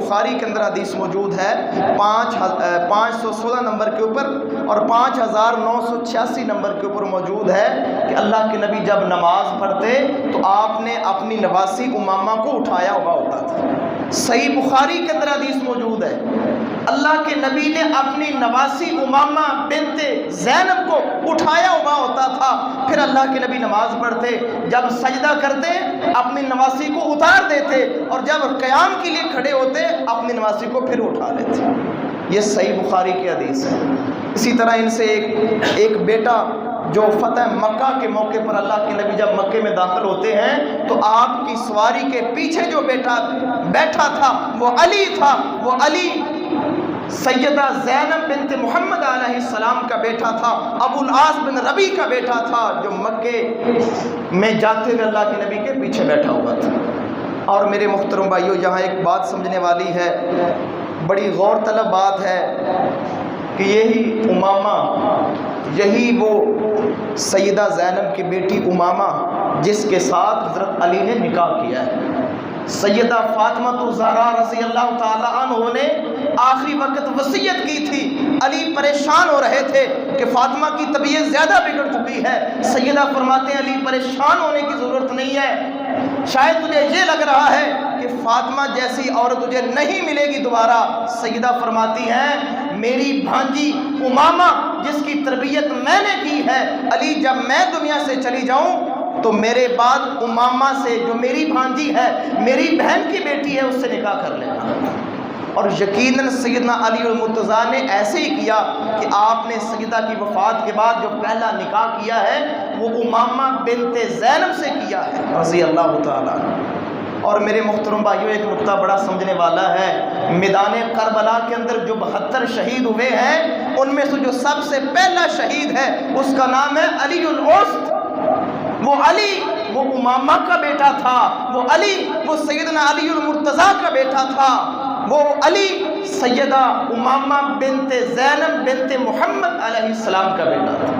بخاری کے اندر حدیث موجود ہے 516 نمبر کے اوپر اور 5986 نمبر کے اوپر موجود ہے کہ اللہ کے نبی جب نماز پڑھتے تو آپ نے اپنی نواسی امامہ کو اٹھایا ہوا ہوتا تھا۔ صحیح بخاری کے اندر حدیث موجود ہے اللہ کے نبی نے اپنی نواسی امامہ بنت زینب کو اٹھایا ہوا ہوتا تھا، پھر اللہ کے نبی نماز پڑھتے، جب سجدہ کرتے اپنی نواسی کو اتار دیتے اور جب قیام کے لیے کھڑے ہوتے اپنی نواسی کو پھر اٹھا لیتے۔ یہ صحیح بخاری کی حدیث ہے۔ اسی طرح ان سے ایک بیٹا جو فتح مکہ کے موقع پر اللہ کے نبی جب مکے میں داخل ہوتے ہیں تو آپ کی سواری کے پیچھے جو بیٹا بیٹھا تھا وہ علی تھا، وہ علی سیدہ زینب بنت محمد علیہ السلام کا بیٹا تھا، ابو العاص بن ربی کا بیٹا تھا، جو مکے میں جاتے ہوئے اللہ کے نبی کے پیچھے بیٹھا ہوا تھا۔ اور میرے محترم بھائیو، یہاں ایک بات سمجھنے والی ہے، بڑی غور طلب بات ہے کہ یہی امامہ، یہی وہ سیدہ زینب کی بیٹی امامہ جس کے ساتھ حضرت علی نے نکاح کیا ہے۔ سیدہ فاطمہ الزہرا رضی اللہ تعالی عنہ نے آخری وقت وصیت کی تھی، علی پریشان ہو رہے تھے کہ فاطمہ کی طبیعت زیادہ بگڑ چکی ہے، سیدہ فرماتے ہیں علی پریشان ہونے کی ضرورت نہیں ہے، شاید تجھے یہ لگ رہا ہے کہ فاطمہ جیسی عورت تجھے نہیں ملے گی دوبارہ۔ سیدہ فرماتی ہیں میری بھانجی امامہ جس کی تربیت میں نے کی ہے، علی جب میں دنیا سے چلی جاؤں تو میرے بعد امامہ سے جو میری بھانجی ہے، میری بہن کی بیٹی ہے، اس سے نکاح کر لینا۔ اور یقیناً سیدنا علی المرتضیٰ نے ایسے ہی کیا کہ آپ نے سیدہ کی وفات کے بعد جو پہلا نکاح کیا ہے وہ امامہ بنت زینب سے کیا ہے رضی اللہ تعالیٰ عنہ۔ اور میرے محترم بھائیوں، ایک نقطہ بڑا سمجھنے والا ہے، میدان کربلا کے اندر جو 72 شہید ہوئے ہیں ان میں سے جو سب سے پہلا شہید ہے اس کا نام ہے علی الوسط۔ وہ علی وہ امامہ کا بیٹا تھا، وہ علی وہ سیدنا علی المرتضیٰ کا بیٹا تھا، وہ علی سیدہ امامہ بنت زینب بنت محمد علیہ السلام کا بیٹا تھا۔